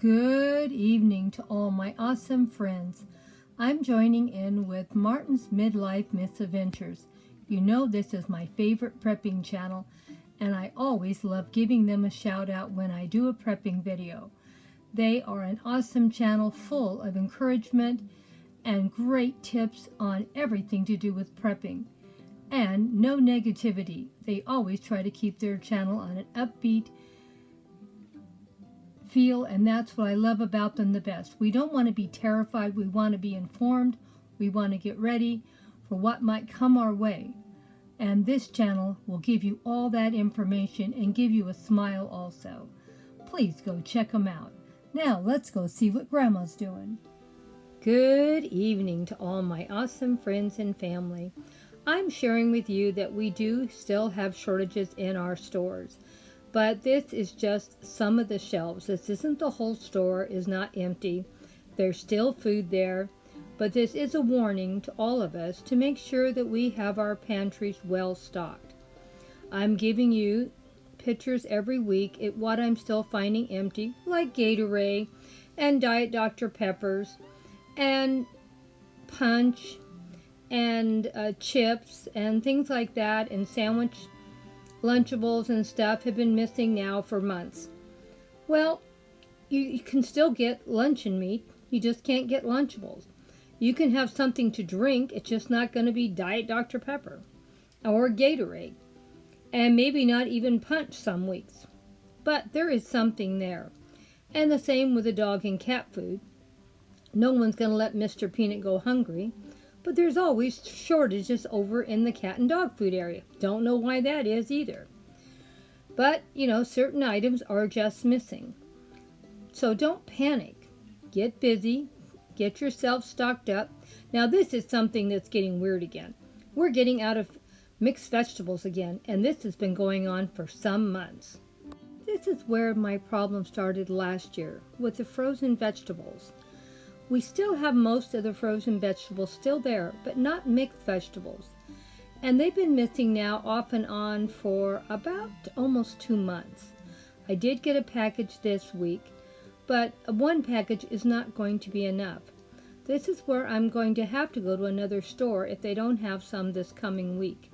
Good evening to all my awesome friends. I'm joining in with Martin's Midlife Misadventures. You know this is my favorite prepping channel, and I always love giving them a shout out when I do a prepping video. They are an awesome channel full of encouragement and great tips on everything to do with prepping. And no negativity. They always try to keep their channel on an upbeat feel, and that's what I love about them the best. We don't want to be terrified. We want to be informed. We want to get ready for what might come our way. And this channel will give you all that information and give you a smile also. Please go check them out. Now let's go see what Grandma's doing. Good evening to all my awesome friends and family. I'm sharing with you that we do still have shortages in our stores. But this is just some of the shelves. This isn't the whole store, is not empty. There's still food there. But this is a warning to all of us to make sure that we have our pantries well stocked. I'm giving you pictures every week at what I'm still finding empty, like Gatorade and Diet Dr. Peppers and Punch and chips and things like that, and sandwich Lunchables and stuff have been missing now for months. Well, you can still get luncheon meat. You just can't get Lunchables. You can have something to drink. It's just not going to be Diet Dr. Pepper or Gatorade. And maybe not even Punch some weeks. But there is something there. And the same with the dog and cat food. No one's going to let Mr. Peanut go hungry. But there's always shortages over in the cat and dog food area. Don't know why that is either. But, certain items are just missing. So don't panic. Get busy. Get yourself stocked up. Now this is something that's getting weird again. We're getting out of mixed vegetables again, and this has been going on for some months. This is where my problem started last year with the frozen vegetables. We still have most of the frozen vegetables still there, but not mixed vegetables. And they've been missing now off and on for about almost 2 months. I did get a package this week, but one package is not going to be enough. This is where I'm going to have to go to another store if they don't have some this coming week.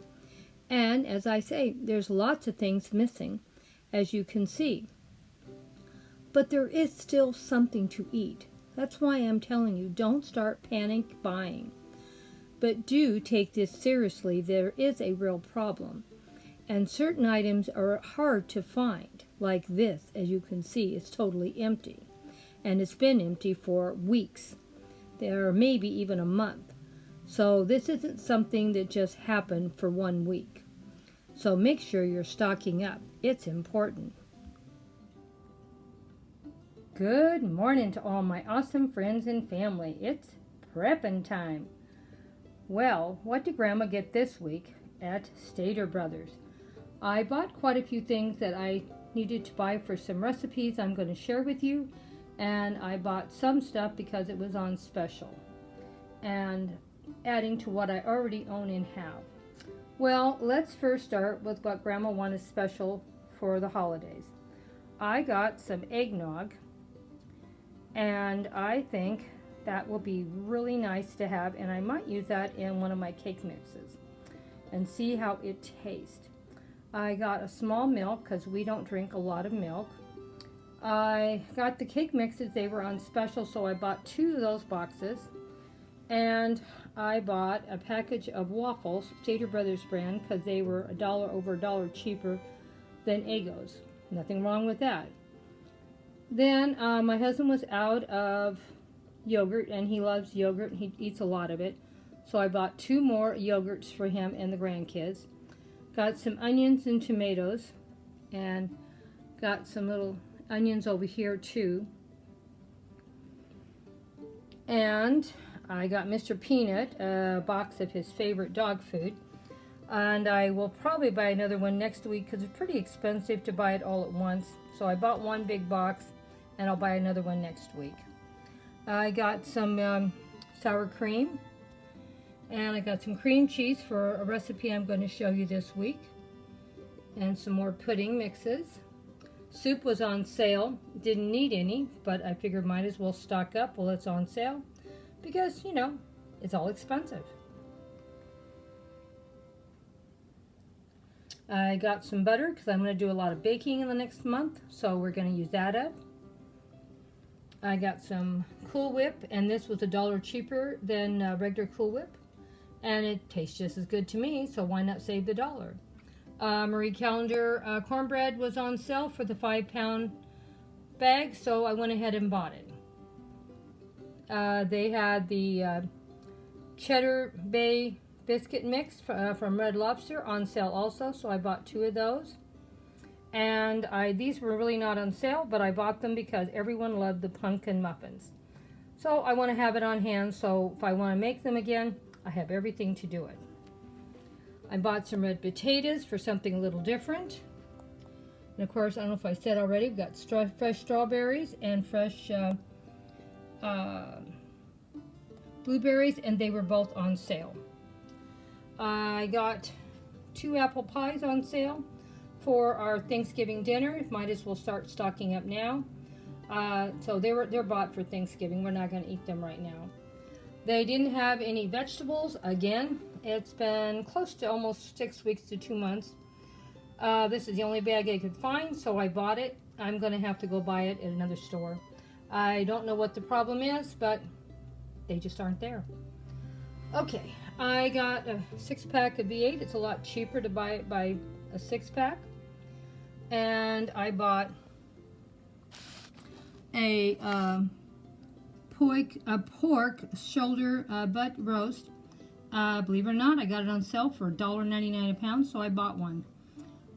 And as I say, there's lots of things missing, as you can see. But there is still something to eat. That's why I'm telling you, don't start panic buying. But do take this seriously. There is a real problem. And certain items are hard to find. Like this, as you can see, is totally empty. And it's been empty for weeks. Or maybe even a month. So this isn't something that just happened for 1 week. So make sure you're stocking up. It's important. Good morning to all my awesome friends and family. It's prepping time. Well, what did Grandma get this week at Stater Brothers? I bought quite a few things that I needed to buy for some recipes I'm going to share with you. And I bought some stuff because it was on special. And adding to what I already own and have. Well, let's first start with what Grandma wanted special for the holidays. I got some eggnog. And I think that will be really nice to have, and I might use that in one of my cake mixes and see how it tastes. I got a small milk because we don't drink a lot of milk. I got the cake mixes. They were on special, so I bought 2 of those boxes. And I bought a package of waffles, Stater Brothers brand, because they were over a dollar cheaper than Eggo's. Nothing wrong with that. Then my husband was out of yogurt, and he loves yogurt, and he eats a lot of it. So I bought 2 more yogurts for him and the grandkids. Got some onions and tomatoes, and got some little onions over here too. And I got Mr. Peanut a box of his favorite dog food. And I will probably buy another one next week because it's pretty expensive to buy it all at once. So I bought 1 big box, and I'll buy another one next week. I got some sour cream, and I got some cream cheese for a recipe I'm going to show you this week, and some more pudding mixes. Soup was on sale. Didn't need any, but I figured might as well stock up while it's on sale because, you know, it's all expensive. I got some butter because I'm going to do a lot of baking in the next month, so we're going to use that up. I got some Cool Whip, and this was $1 cheaper than regular Cool Whip, and it tastes just as good to me, so why not save the $1? Marie Callender cornbread was on sale for the 5-pound bag, so I went ahead and bought it. They had the Cheddar Bay biscuit mix from Red Lobster on sale also, so I bought 2 of those. And these were really not on sale, but I bought them because everyone loved the pumpkin muffins. So I want to have it on hand, so if I want to make them again, I have everything to do it. I bought some red potatoes for something a little different. And of course, I don't know if I said already, we've got fresh strawberries and fresh blueberries, and they were both on sale. I got 2 apple pies on sale for our Thanksgiving dinner. Might as well start stocking up now. So they're bought for Thanksgiving. We're not going to eat them right now. They didn't have any vegetables. Again, it's been close to almost 6 weeks to 2 months. This is the only bag I could find, so I bought it. I'm going to have to go buy it at another store. I don't know what the problem is, but they just aren't there. Okay, I got a 6-pack of V8. It's a lot cheaper to buy it by a 6-pack. And I bought a pork shoulder butt roast. Believe it or not, I got it on sale for $1.99 a pound, so I bought one.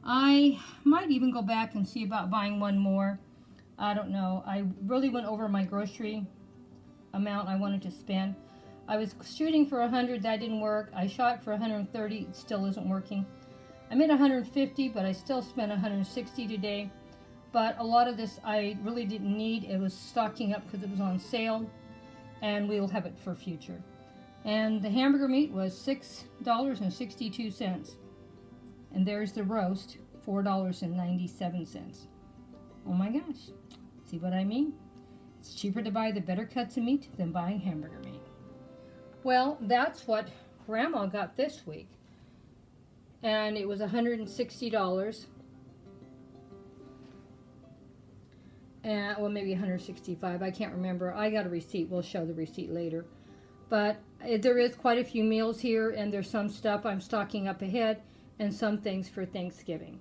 I might even go back and see about buying one more. I don't know. I really went over my grocery amount I wanted to spend. I was shooting for 100, that didn't work. I shot for 130, it still isn't working. I made 150, but I still spent 160 today. But a lot of this I really didn't need. It was stocking up because it was on sale, and we'll have it for future. And the hamburger meat was $6.62. And there's the roast, $4.97. Oh my gosh. See what I mean? It's cheaper to buy the better cuts of meat than buying hamburger meat. Well, that's what Grandma got this week. And it was $160. And, well, maybe $165. I can't remember. I got a receipt. We'll show the receipt later. But there is quite a few meals here, and there's some stuff I'm stocking up ahead and some things for Thanksgiving.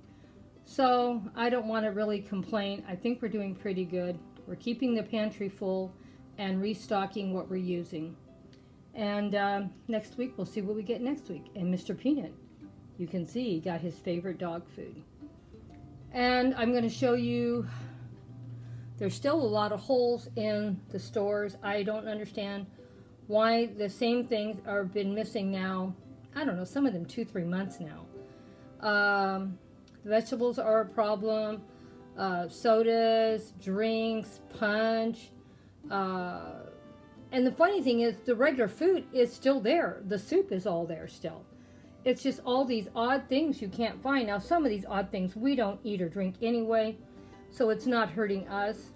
So I don't want to really complain. I think we're doing pretty good. We're keeping the pantry full and restocking what we're using. And next week, we'll see what we get next week. And Mr. Peanut, you can see he got his favorite dog food. And I'm going to show you, there's still a lot of holes in the stores. I don't understand why the same things are been missing now. I don't know, some of them 2-3 months now. Vegetables are a problem. Sodas, drinks, punch. And the funny thing is the regular food is still there. The soup is all there still. It's just all these odd things you can't find. Now, some of these odd things we don't eat or drink anyway, so it's not hurting us.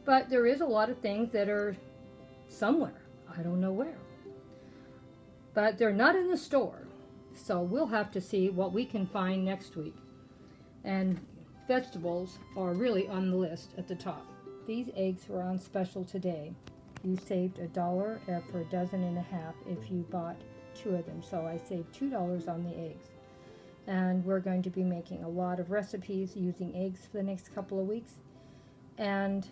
But there is a lot of things that are somewhere. I don't know where. But they're not in the store. So we'll have to see what we can find next week. And vegetables are really on the list at the top. These eggs were on special today. You saved $1 for 1.5 dozen if you bought 2 of them. So I saved $2 on the eggs. And we're going to be making a lot of recipes using eggs for the next couple of weeks. And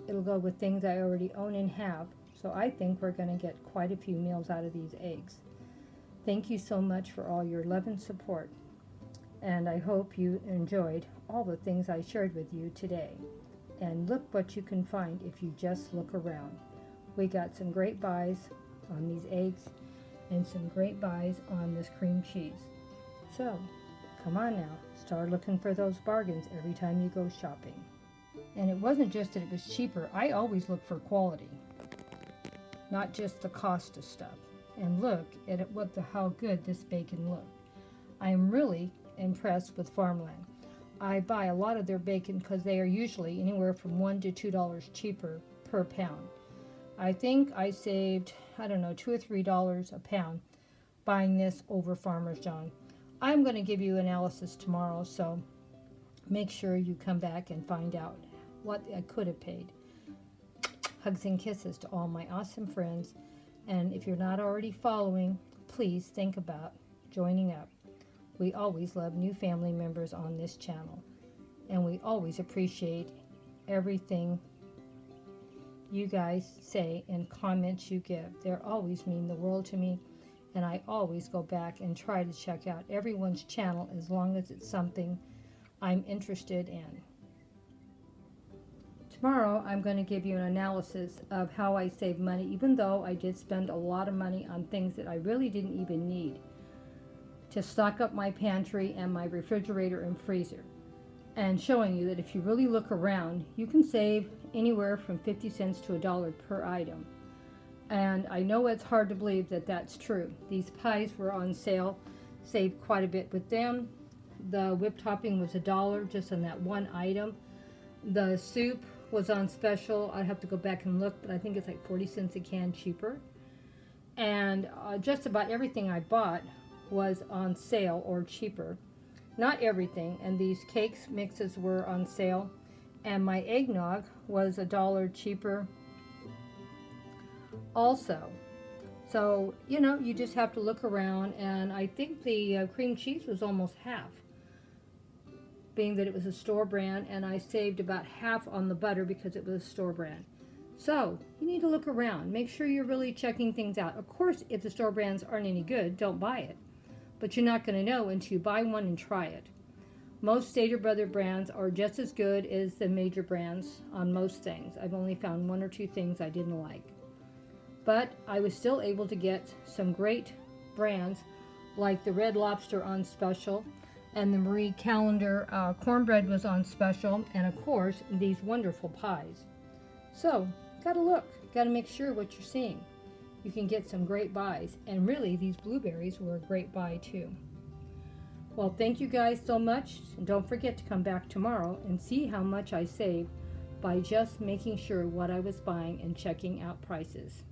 it'll go with things I already own and have. So I think we're going to get quite a few meals out of these eggs. Thank you so much for all your love and support. And I hope you enjoyed all the things I shared with you today. And look what you can find if you just look around. We got some great buys on these eggs and some great buys on this cream cheese. So, come on now, start looking for those bargains every time you go shopping. And it wasn't just that it was cheaper. I always look for quality, not just the cost of stuff. And look at it, how good this bacon looked. I am really impressed with farmland. I buy a lot of their bacon because they are usually anywhere from $1 to $2 cheaper per pound. I think I saved, I don't know, $2 or $3 a pound buying this over Farmer's John. I'm going to give you analysis tomorrow, so make sure you come back and find out what I could have paid. Hugs and kisses to all my awesome friends. And if you're not already following, please think about joining up. We always love new family members on this channel, and we always appreciate everything you guys say and comments you give. They always mean the world to me, and I always go back and try to check out everyone's channel as long as it's something I'm interested in. Tomorrow I'm going to give you an analysis of how I save money, even though I did spend a lot of money on things that I really didn't even need, to stock up my pantry and my refrigerator and freezer, and showing you that if you really look around, you can save anywhere from 50 cents to $1 per item. And I know it's hard to believe that that's true. These pies were on sale, saved quite a bit with them. The whipped topping was $1 just on that one item. The soup was on special. I have to go back and look, but I think it's like 40 cents a can cheaper. And just about everything I bought was on sale or cheaper. Not everything, and these cakes mixes were on sale, and my eggnog was $1 cheaper also. So, you know, you just have to look around, and I think the cream cheese was almost half, being that it was a store brand, and I saved about half on the butter because it was a store brand. So, you need to look around. Make sure you're really checking things out. Of course, if the store brands aren't any good, don't buy it. But you're not going to know until you buy one and try it. Most Stater Brother brands are just as good as the major brands on most things. I've only found one or two things I didn't like. But I was still able to get some great brands like the Red Lobster on special, and the Marie Callender cornbread was on special, and of course these wonderful pies. So gotta look, gotta make sure what you're seeing. You can get some great buys, and really these blueberries were a great buy too. Well, thank you guys so much, and don't forget to come back tomorrow and see how much I saved by just making sure what I was buying and checking out prices.